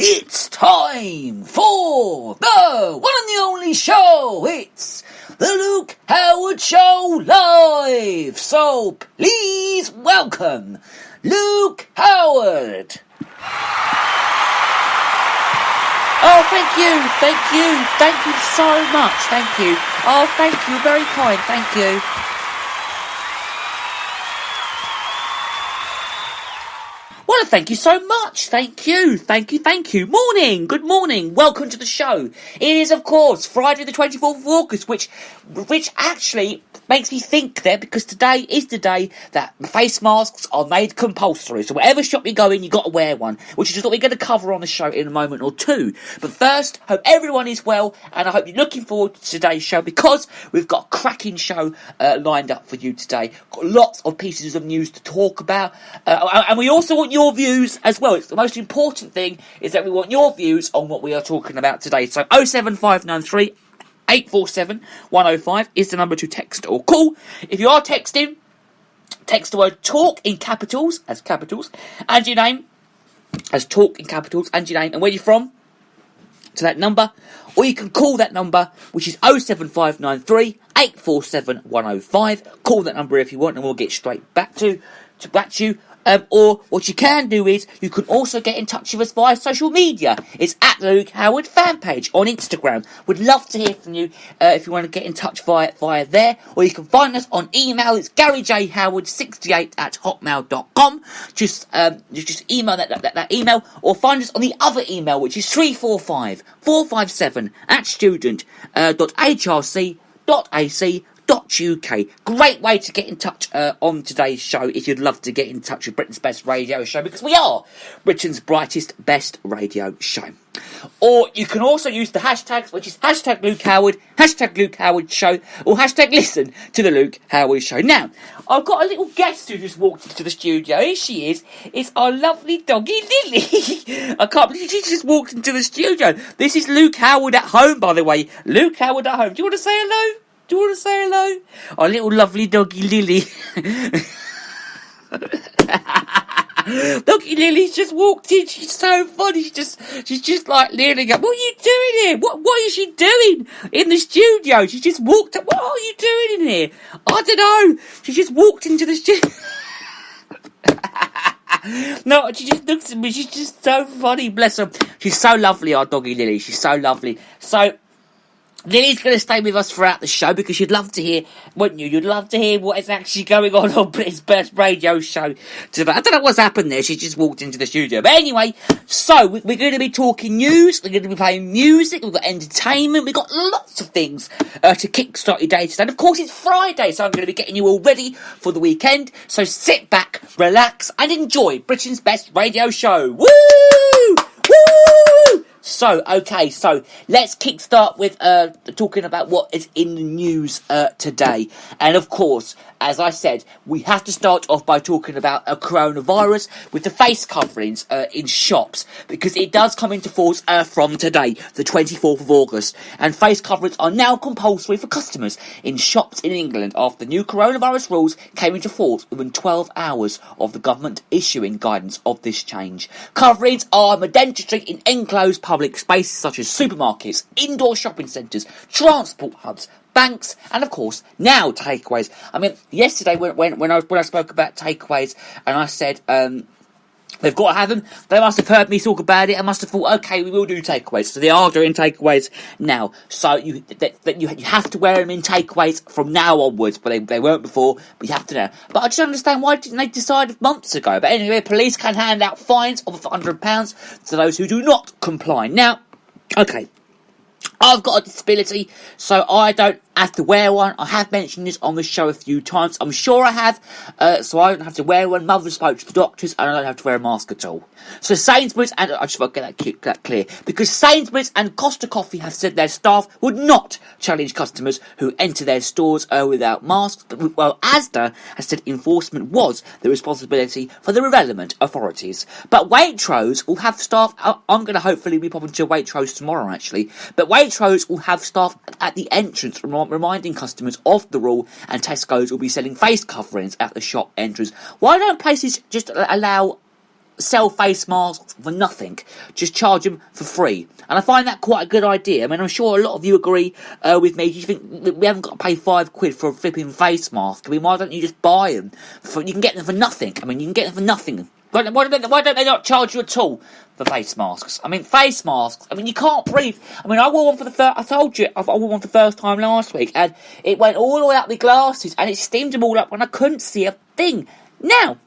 It's time for the one and the only show. It's the Luke Howard Show live. So please welcome Luke Howard. Oh, thank you so much, thank you. Oh, thank you, very kind, thank you. Well, thank you so much. Thank you. Morning. Good morning. Welcome to the show. It is, of course, Friday the 24th of August, which actually makes me think there, because today is the day that face masks are made compulsory. So whatever shop you go in, you got to wear one, which is what we're going to cover on the show in a moment or two. But first, hope everyone is well, and I hope you're looking forward to today's show, because we've got a cracking show lined up for you today. Got lots of pieces of news to talk about, and we also want your views as well. It's the most important thing is that we want your views on what we are talking about today. So 07593 847 105 is the number to text or call. If you are texting, text the word talk in capitals as capitals and your name as talk in capitals and your name and where you're from to that number, or you can call that number, which is 07593 847 105. Call that number if you want, and we'll get straight back to you. Or what you can do is you can also get in touch with us via social media. It's at the Luke Howard fan page on Instagram. We'd love to hear from you if you want to get in touch via there. Or you can find us on email. It's garyjhoward68@hotmail.com. Just email that email, or find us on the other email, which is 345-457@student.hrc.ac.uk. Great way to get in touch on today's show if you'd love to get in touch with Britain's best radio show, because we are Britain's brightest best radio show. Or you can also use the hashtags, which is hashtag Luke Howard, hashtag Luke Howard Show, or hashtag listen to the Luke Howard Show. Now, I've got a little guest who just walked into the studio. Here she is. It's our lovely doggy Lily. I can't believe she just walked into the studio. This is Luke Howard at home, by the way. Luke Howard at home. Do you want to say hello? Our little lovely doggy Lily. Doggy Lily's just walked in. She's so funny. She's just like leering up. What are you doing here? What is she doing in the studio? She just walked up. What are you doing in here? I don't know. She just walked into the studio. No, she just looks at me. She's just so funny. Bless her. She's so lovely, our doggy Lily. She's so lovely. So Lily's going to stay with us throughout the show, because you'd love to hear, wouldn't you? You'd love to hear what is actually going on Britain's best radio show today. I don't know what's happened there. She just walked into the studio. But anyway, so we're going to be talking news. We're going to be playing music. We've got entertainment. We've got lots of things to kickstart your day today. And of course, it's Friday, so I'm going to be getting you all ready for the weekend. So sit back, relax, and enjoy Britain's best radio show. Woo! Woo! So let's kickstart with talking about what is in the news today. And of course, as I said, we have to start off by talking about coronavirus with the face coverings in shops, because it does come into force from today, the 24th of August. And face coverings are now compulsory for customers in shops in England after the new coronavirus rules came into force within 12 hours of the government issuing guidance of this change. Coverings are mandatory in enclosed public spaces such as supermarkets, indoor shopping centres, transport hubs, banks, and of course now takeaways. I mean, yesterday when I spoke about takeaways and I said they've got to have them, they must have heard me talk about it and must have thought, okay, we will do takeaways. So they are doing takeaways now. So you have to wear them in takeaways from now onwards, but they weren't before, but you have to now. But I just don't understand, why didn't they decide months ago? But anyway, police can hand out fines of £100 to those who do not comply. Now, okay, I've got a disability, so I don't have to wear one. I have mentioned this on the show a few times. I'm sure I have. So I don't have to wear one. Mother spoke to the doctors, and I don't have to wear a mask at all. So Sainsbury's, and I just want to get that clear, because Sainsbury's and Costa Coffee have said their staff would not challenge customers who enter their stores without masks. Well, Asda has said enforcement was the responsibility for the relevant authorities. But Waitrose will have staff. I'm going to hopefully be popping to Waitrose tomorrow, actually. But Waitrose will have staff at the entrance reminding customers of the rule, and Tesco's will be selling face coverings at the shop entrance. Why don't places just allow sell face masks for nothing, just charge them for free. And I find that quite a good idea. I mean, I'm sure a lot of you agree with me. You think we haven't got to pay £5 for a flipping face mask? I mean, why don't you just buy them? You can get them for nothing. I mean, you can get them for nothing. Why don't they not charge you at all for face masks? I mean, face masks. I mean, you can't breathe. I mean, I wore one for the first. I told you, I wore one for the first time last week, and it went all the way up my glasses, and it steamed them all up, and I couldn't see a thing. Now,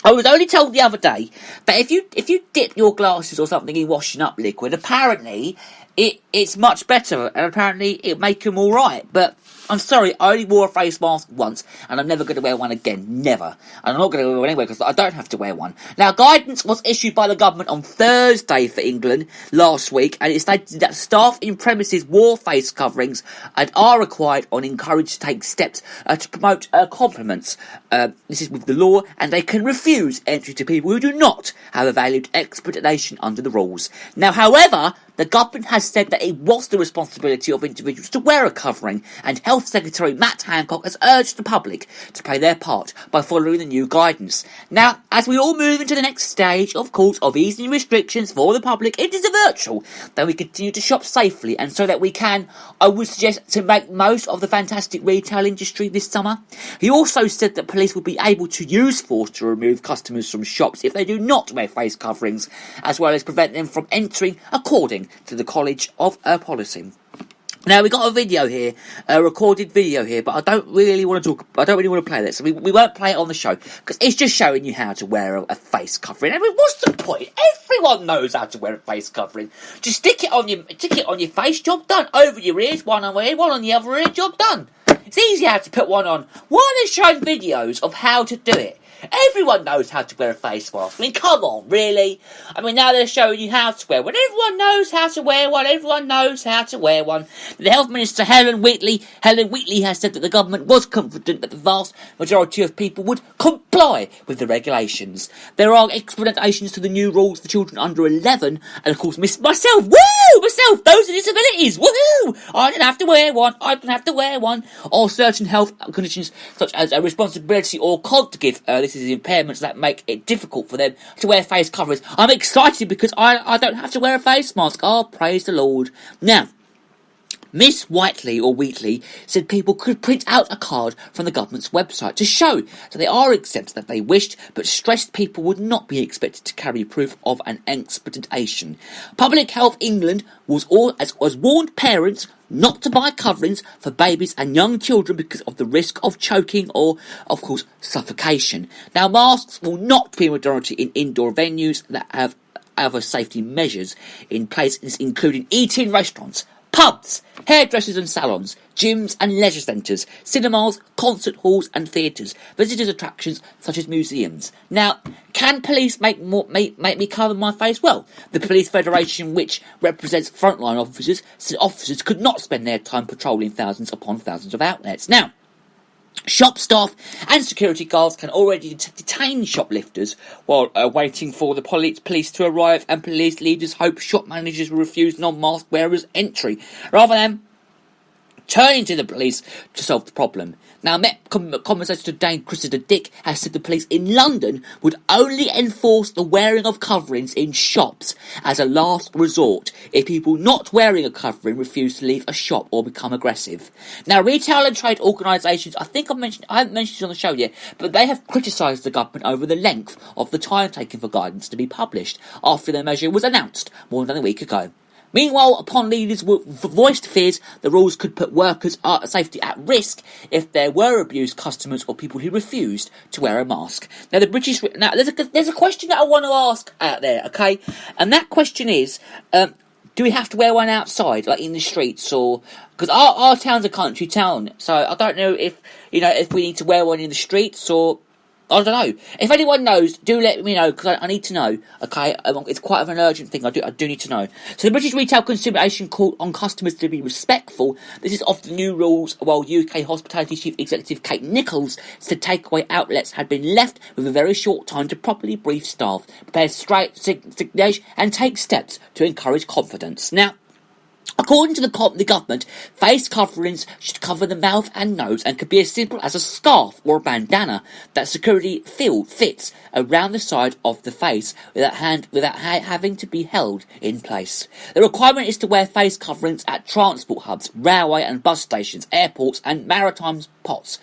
I was only told the other day that if you dip your glasses or something in washing up liquid, apparently it's much better, and apparently it'll make them all right. But I'm sorry, I only wore a face mask once, and I'm never going to wear one again. Never. And I'm not going to wear one anyway, because I don't have to wear one. Now, guidance was issued by the government on Thursday for England last week, and it stated that staff in premises wore face coverings and are required or encouraged to take steps to promote compliments. This is with the law, and they can refuse entry to people who do not have a valid expedition under the rules. Now, however, the government has said that it was the responsibility of individuals to wear a covering, and Health Secretary Matt Hancock has urged the public to play their part by following the new guidance. Now, as we all move into the next stage, of course, of easing restrictions for the public, it is a virtual that we continue to shop safely, and so that we can, I would suggest, to make most of the fantastic retail industry this summer. He also said that police will be able to use force to remove customers from shops if they do not wear face coverings, as well as prevent them from entering according to the College of Policy. Now, we got a video here, a recorded video here, but I don't really want to play this. So we won't play it on the show, because it's just showing you how to wear a face covering. I mean, what's the point? Everyone knows how to wear a face covering. Just stick it on your face, job done. Over your ears, one on one ear, one on the other ear, job done. It's easy how to put one on. Why are they showing videos of how to do it? Everyone knows how to wear a face mask. I mean, come on, really? I mean, now they're showing you how to wear one. Everyone knows how to wear one. Everyone knows how to wear one. The Health Minister, Helen Wheatley, has said that the government was confident that the vast majority of people would comply with the regulations. There are explanations to the new rules for children under 11, and of course, myself, those with disabilities, woohoo! I don't have to wear one. Or certain health conditions, such as a responsibility or cognitive this is impairments that make it difficult for them to wear face coverings. I'm excited because I don't have to wear a face mask. Oh, praise the Lord. Now, Miss Wheatley said people could print out a card from the government's website to show that they are exempt that they wished, but stressed people would not be expected to carry proof of an expedition. Public Health England was warned parents not to buy coverings for babies and young children because of the risk of choking or, of course, suffocation. Now, masks will not be a majority in indoor venues that have other safety measures in place, including eating restaurants, pubs, hairdressers and salons, gyms and leisure centres, cinemas, concert halls and theatres, visitors' attractions such as museums. Now, can police make me cover my face? Well, the Police Federation, which represents frontline officers, said officers could not spend their time patrolling thousands upon thousands of outlets. Now, shop staff and security guards can already detain shoplifters while waiting for the police to arrive, and police leaders hope shop managers will refuse non-mask wearers entry, rather than turning to the police to solve the problem. Now, Met Commentator today, Cressida Dick, has said the police in London would only enforce the wearing of coverings in shops as a last resort if people not wearing a covering refuse to leave a shop or become aggressive. Now, retail and trade organisations, I haven't mentioned this on the show yet, but they have criticised the government over the length of the time taken for guidance to be published after the measure was announced more than a week ago. Meanwhile, upon leaders voiced fears the rules could put workers' safety at risk if there were abused customers or people who refused to wear a mask. Now, there's a question that I want to ask out there, okay? And that question is, do we have to wear one outside, like in the streets, or because our town's a country town, so I don't know if we need to wear one in the streets or. I don't know. If anyone knows, do let me know, because I need to know, okay? It's quite of an urgent thing. I do need to know. So the British Retail Consumer Association called on customers to be respectful. This is of the new rules, while UK Hospitality Chief Executive Kate Nichols said takeaway outlets had been left with a very short time to properly brief staff, prepare signage and take steps to encourage confidence. Now, I According to the government, face coverings should cover the mouth and nose and could be as simple as a scarf or a bandana that securely fits around the side of the face without having to be held in place. The requirement is to wear face coverings at transport hubs, railway and bus stations, airports and maritime ports.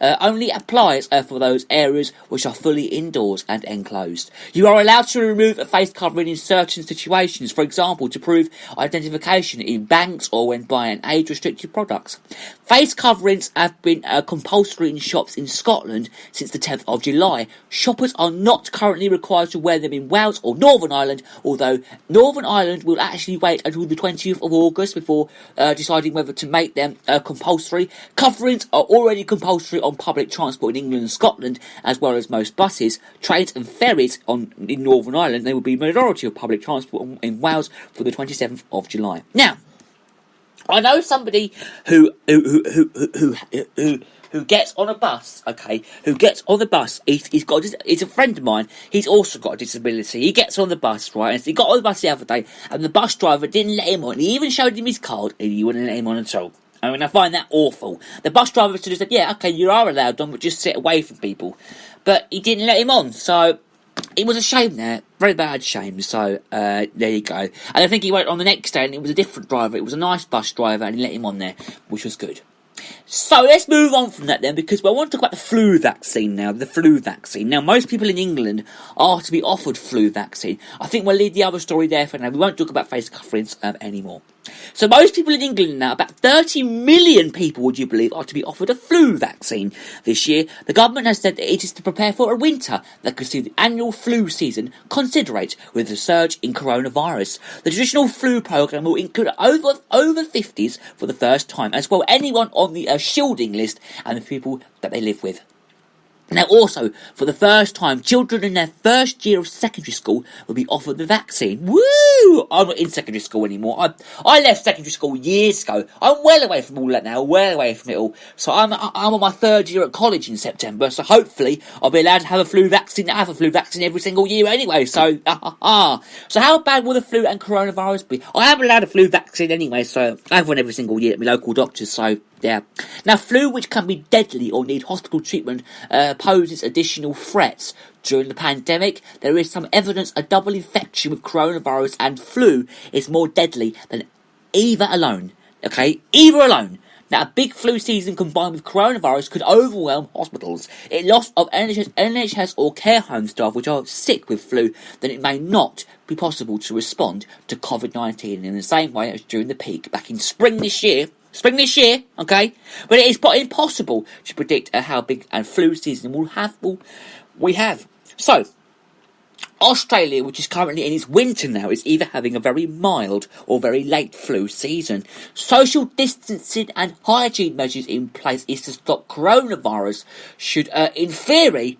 Only applies for those areas which are fully indoors and enclosed. You are allowed to remove a face covering in certain situations, for example, to prove identification in banks or when buying age-restricted products. Face coverings have been compulsory in shops in Scotland since the 10th of July. Shoppers are not currently required to wear them in Wales or Northern Ireland, although Northern Ireland will actually wait until the 20th of August before deciding whether to make them compulsory. Coverings are already compulsory on public transport in England and Scotland, as well as most buses, trains and ferries in Northern Ireland. There will be a majority of public transport in Wales for the 27th of July. Now, I know somebody who gets on a bus, okay, who gets on the bus, he's a friend of mine, he's also got a disability. He gets on the bus, right, and he got on the bus the other day, and the bus driver didn't let him on. He even showed him his card, and he wouldn't let him on at all. I mean, I find that awful. The bus driver should have said, yeah, okay, you are allowed on, but just sit away from people. But he didn't let him on, so it was a shame there. Very bad shame. So, there you go. And I think he went on the next day and it was a different driver. It was a nice bus driver and he let him on there, which was good. So let's move on from that then, because I want to talk about the flu vaccine now. The flu vaccine. Now, most people in England are to be offered flu vaccine. I think we'll leave the other story there for now. We won't talk about face coverings anymore. So most people in England now, about 30 million people, would you believe, are to be offered a flu vaccine this year. The government has said that it is to prepare for a winter that could see the annual flu season considerate with the surge in coronavirus. The traditional flu programme will include over 50s for the first time, as well anyone on the shielding list and the people that they live with. Now also, for the first time, children in their first year of secondary school will be offered the vaccine. Woo! I'm not in secondary school anymore. I left secondary school years ago. I'm well away from all that now, well away from it all. So I'm on my third year at college in September, so hopefully I'll be allowed to have a flu vaccine. I have a flu vaccine every single year anyway, so So how bad will the flu and coronavirus be? I haven't allowed a flu vaccine anyway, so I have one every single year at my local doctors, so yeah. Now, flu, which can be deadly or need hospital treatment, poses additional threats. During the pandemic, there is some evidence a double infection with coronavirus and flu is more deadly than either alone. Okay? Either alone. Now, a big flu season combined with coronavirus could overwhelm hospitals. In loss of NHS or care home staff which are sick with flu, then it may not be possible to respond to COVID-19 in the same way as during the peak back in spring this year, okay? But it is impossible to predict how big a flu season we have. So, Australia, which is currently in its winter now, is either having a very mild or very late flu season. Social distancing and hygiene measures in place is to stop coronavirus should, in theory,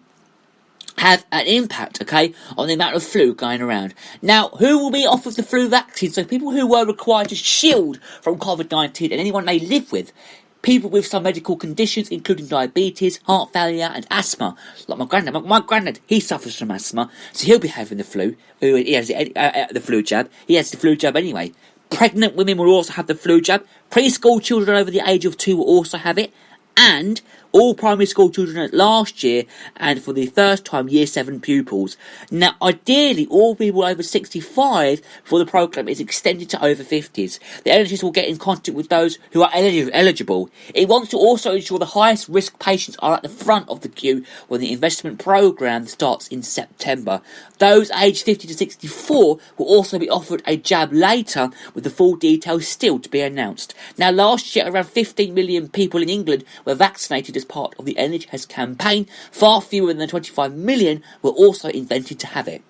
have an impact, okay, on the amount of flu going around. Now, who will be offered the flu vaccine? So people who were required to shield from COVID-19 and anyone they live with. People with some medical conditions, including diabetes, heart failure and asthma. Like my granddad. My granddad, he suffers from asthma, so he'll be having the flu. He has the flu jab. He has the flu jab anyway. Pregnant women will also have the flu jab. Preschool children over the age of 2 will also have it. And all primary school children last year, and for the first time, Year 7 pupils. Now, ideally, all people over 65 for the programme is extended to over 50s. The NHS will get in contact with those who are eligible. It wants to also ensure the highest risk patients are at the front of the queue when the investment programme starts in September. Those aged 50 to 64 will also be offered a jab later, with the full details still to be announced. Now, last year, around 15 million people in England were vaccinated as part of the NHS campaign. Far fewer than 25 million were also invented to have it.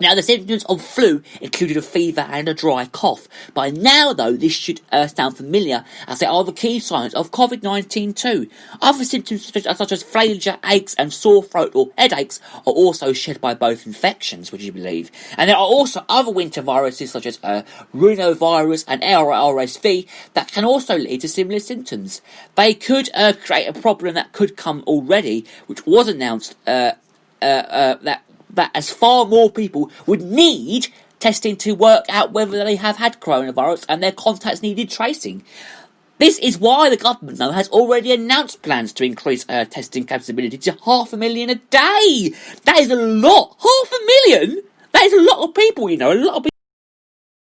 Now, the symptoms of flu included a fever and a dry cough. By now, though, this should sound familiar, as they are the key signs of COVID-19 too. Other symptoms such as phalangia, aches and sore throat or headaches are also shared by both infections, would you believe? And there are also other winter viruses such as rhinovirus and RSV that can also lead to similar symptoms. They could create a problem that could come already, which was announced that as far more people would need testing to work out whether they have had coronavirus and their contacts needed tracing. This is why the government now has already announced plans to increase testing capability to 500,000 a day. That is a lot. 500,000? That is a lot of people, you know, a lot of people.